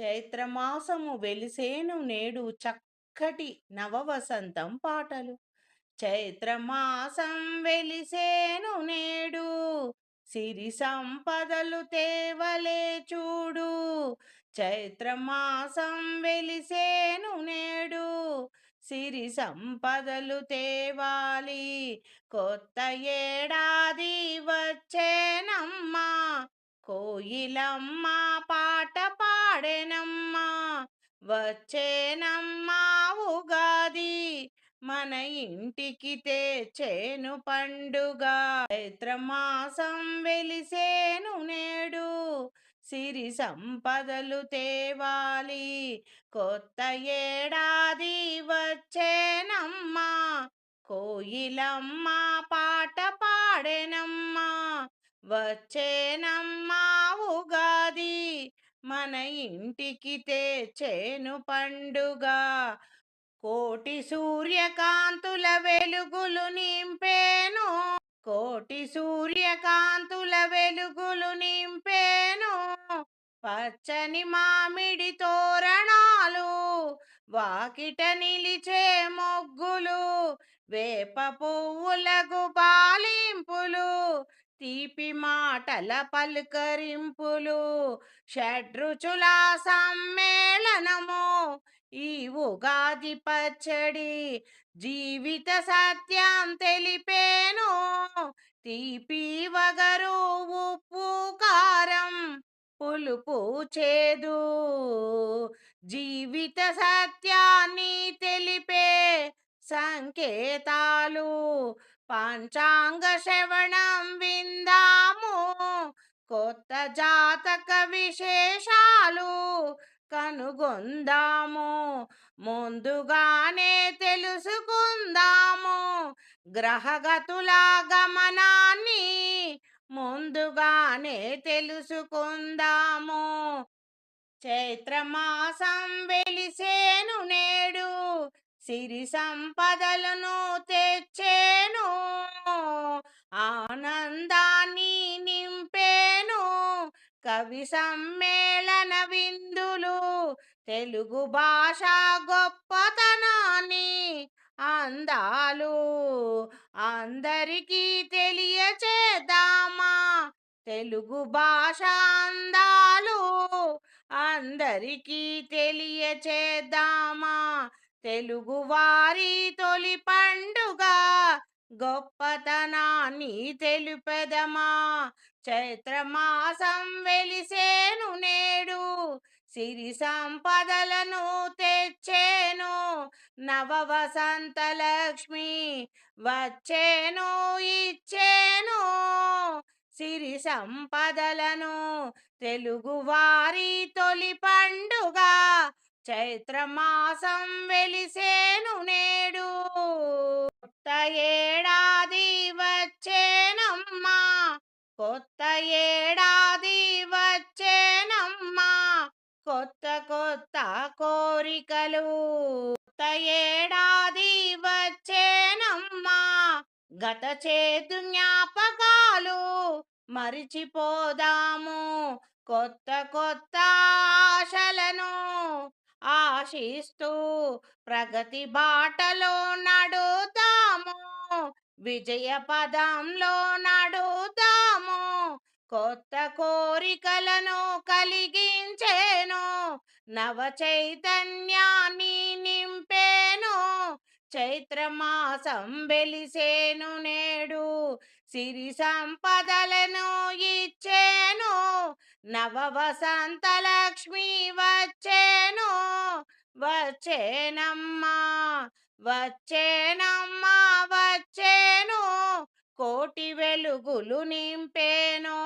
చైత్రమాసము వెలిసేను నేడు చక్కటి నవవసంతం పాటలు. చైత్రమాసం వెలిసేను నేడు సిరి సంపదలు తేవలే చూడు. చైత్రమాసం వెలిసేను నేడు సిరి సంపదలు తేవాలి. కొత్త ఏడాది వచ్చేనమ్మా, కోయిలమ్మ పాట పాడెనమ్మా. వచ్చేనమ్మా ఉగాది, మన ఇంటికి తెచ్చేను పండుగ. చైత్రమాసం వెలిసేను నేడు సిరి సంపదలు తేవాలి. కొత్త ఏడాది వచ్చేనమ్మా, కోయిలమ్మ పాట పాడెనమ్మా. వచ్చేనమ్మా ఉగాది, మన ఇంటికి తెచ్చేను పండుగ. కోటి సూర్యకాంతుల వెలుగులు నింపేను, కోటి సూర్యకాంతుల వెలుగులు నింపేను. పచ్చని మామిడి తోరణాలు, వాకిట నిలిచే మొగ్గులు, వేప పువ్వుల గుబాళింపులు, తీపి మాటల పలుకరింపులు. షడ్రుచుల సమ్మేళనము ఈ ఉగాది పచ్చడి, జీవిత సత్యం తెలిపేను. తీపి వగరు ఉప్పు కారం, పులుపు చేదు, జీవిత సత్యాన్ని తెలిపే సంకేతాలు. పంచాంగ శ్రవణం విందాము, కొత్త జాతక విశేషాలు కనుగొందాము. ముందుగానే తెలుసుకుందాము, గ్రహగతుల గమనాన్ని ముందుగానే తెలుసుకుందాము. చైత్రమాసం వెలిసేను నేడు సిరి సంపదలను తెచ్చేను, ఆనందాన్ని నింపేను. కవి సమ్మేళన విందులు తెలుగు భాష గొప్పతనాన్ని అందాలు అందరికీ తెలియచేద్దామా. తెలుగు భాష అందాలు అందరికీ తెలియచేద్దామా. తెలుగు వారి తొలి పండుగ గొప్పతనాన్ని తెలుపెదమా. చైత్రమాసం వెలిసేను నేడు సిరి సంపదలను తెచ్చేను. నవ వసంత లక్ష్మి వచ్చేను, ఇచ్చేను సిరి సంపదలను. తెలుగు వారి తొలి పండుగ చైత్రమాసం వెలిసేను నేడు. కొత్త ఏడాది వచ్చేనమ్మా, కొత్త ఏడాది వచ్చేనమ్మా. కొత్త కొత్త కోరికలు, కొత్త ఏడాది వచ్చేనమ్మా. గత చేదు జ్ఞాపకాలు మరిచిపోదాము, కొత్త కొత్త ఆశలను ఆశిస్తూ ప్రగతి బాటలో నడుతాము, విజయ పదంలో నడుతాము. కొత్త కోరికలను కలిగించేను, నవ చైతన్యాన్ని నింపేను. చైత్రమాసం వెలిసేను నేడు సిరి సంపదలను ఇచ్చేను. నవ వసంత లక్ష్మి వచ్చేను, వచ్చేనమ్మా, వచ్చేనమ్మా, వచ్చేను. కోటి వెలుగులు నింపేను.